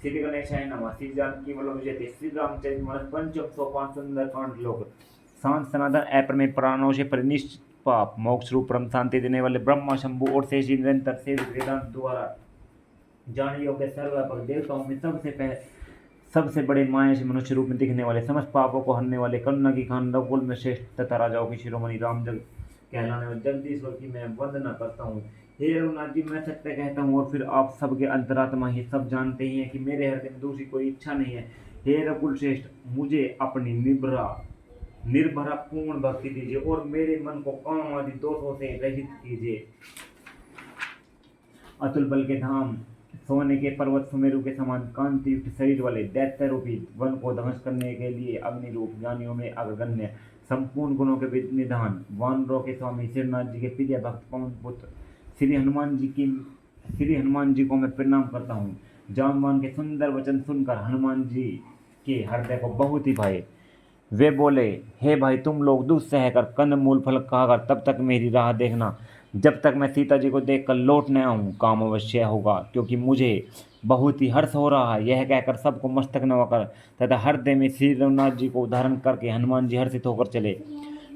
श्री गणेशाय नमः। श्री जानकी वल्लभ जयते। श्री रामचरितमानस पंचम सोपान सुंदरकांड श्लोक। शांत सनातन अप्रमेय प्राणों से परिनिष्ठ पाप मोक्ष रूप परम शांति देने वाले ब्रह्मा शंभु और शेष निरंतर से वेदांत द्वारा जान योग्य सर्वव्यापक देवताओं में सबसे बड़े माया से मनुष्य रूप में दिखने वाले समस्त पापों को हरने वाले करुणा की खान रघुकुल में श्रेष्ठ तथा राजाओं की शिरोमणि राम जग कहलाने वाले जगदीश्वर की मैं वंदना करता हूँ। हे रघुनाथ जी, मैं सत्य कहता हूँ और फिर आप सबके अंतरात्मा ही सब जानते ही हैं कि मेरे हृदय में दूसरी कोई इच्छा नहीं है। हे रघुकुल श्रेष्ठ, मुझे अपनी निर्भरा पूर्ण भक्ति दीजिए और मेरे मन को काम आदि दोषों से रहित कीजिए। अतुल बल के धाम, सोने के पर्वत सुमेरु के समान कांति युक्त शरीर वाले दैत्य रूपी वन को ध्वंस करने के लिए अग्नि रूप ज्ञानियों में अग्रगण्य संपूर्ण गुणों के निधान वानरों के स्वामी श्रीनाथ जी के प्रिय भक्त पवन पुत्र श्री हनुमान जी को मैं प्रणाम करता हूँ। जामवान के सुंदर वचन सुनकर हनुमान जी के हृदय को बहुत ही भाए। वे बोले, हे भाई, तुम लोग दूध सहकर कंद मूल फल खाकर तब तक मेरी राह देखना, जब तक मैं सीता जी को देखकर लौट न आऊँ। काम अवश्य होगा, क्योंकि मुझे बहुत ही हर्ष हो रहा है। यह कहकर सबको मस्तक नवाकर तथा हृदय में श्री रघुनाथ जी को धारण करके हनुमान जी हर्षित होकर चले।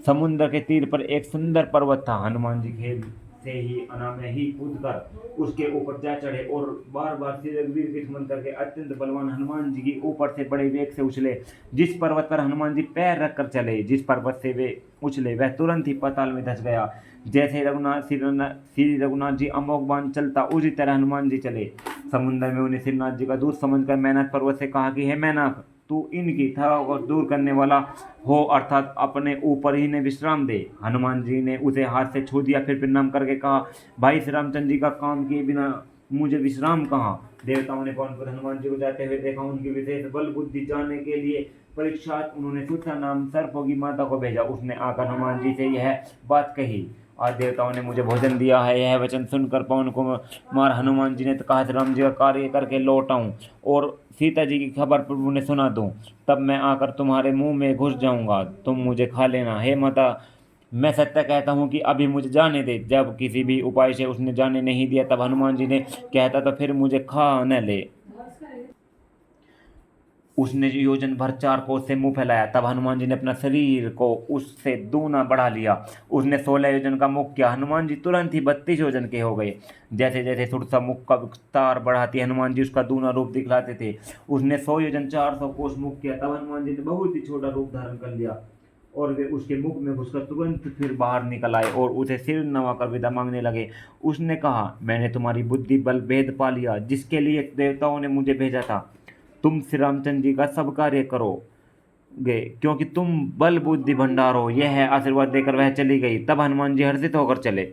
समुद्र के तीर पर एक सुंदर पर्वत था। हनुमान जी खेल से ही अनामय ही कूद कर उसके ऊपर जा चढ़े और बार बार श्री रघुवीर के स्मरण करके अत्यंत बलवान हनुमान जी के ऊपर से बड़े वेग से उछले। जिस पर्वत पर हनुमान जी पैर रखकर चले, जिस पर्वत से वे उछले, वह तुरंत ही पाताल में धंस गया। जैसे श्री रघुनाथ जी अमोघ बाण चलता, उसी तरह हनुमान जी चले। समुद्र में उन्हें श्रीनाथ जी का दूत समझकर मैनाक पर्वत से कहा कि हे मैनाक, तू इनकी थकावट दूर करने वाला हो, अर्थात अपने ऊपर ही ने विश्राम दे। हनुमान जी ने उसे हाथ से छू दिया, फिर प्रणाम करके कहा, भाई श्री रामचंद्र जी का काम किए बिना मुझे विश्राम कहाँ। देवताओं ने पवन पर हनुमान जी को जाते हुए देखा। उनकी विशेष बल बुद्धि जानने के लिए परीक्षात उन्होंने सुता नाम सर्पों की माता को भेजा। उसने आकर हनुमान जी से यह बात कही, आज देवताओं ने मुझे भोजन दिया है। यह वचन सुनकर पवन कुमार हनुमान जी ने कहा, राम जी का कार्य करके लौट आऊं और सीता जी की खबर पर उन्हें सुना दूं, तब मैं आकर तुम्हारे मुंह में घुस जाऊंगा, तुम मुझे खा लेना। हे माता, मैं सत्य कहता हूँ कि अभी मुझे जाने दे। जब किसी भी उपाय से उसने जाने नहीं दिया, तब हनुमान जी ने कहता तो फिर मुझे खा न ले। उसने योजन भर 4 कोस से मुंह फैलाया, तब हनुमान जी ने अपना शरीर को उससे दूना बढ़ा लिया। उसने 16 योजन का मुख किया। हनुमान जी तुरंत ही 32 योजन के हो गए। जैसे जैसे सुरसा मुख का विस्तार बढ़ाती हनुमान जी उसका दूना रूप दिखलाते थे। उसने 100 योजन 400 कोस मुख किया, तब हनुमान जी ने बहुत ही छोटा रूप धारण कर लिया और वे उसके मुख में घुसकर तुरंत फिर बाहर निकल आए और उसे सिर नवाकर विदा मांगने लगे। उसने कहा, मैंने तुम्हारी बुद्धि बल भेद पा लिया, जिसके लिए देवताओं ने मुझे भेजा था। तुम श्री रामचंद्र जी का सब कार्य करोगे, क्योंकि तुम बल बुद्धि भंडार हो। यह आशीर्वाद देकर वह चली गई। तब हनुमान जी हर्षित होकर चले।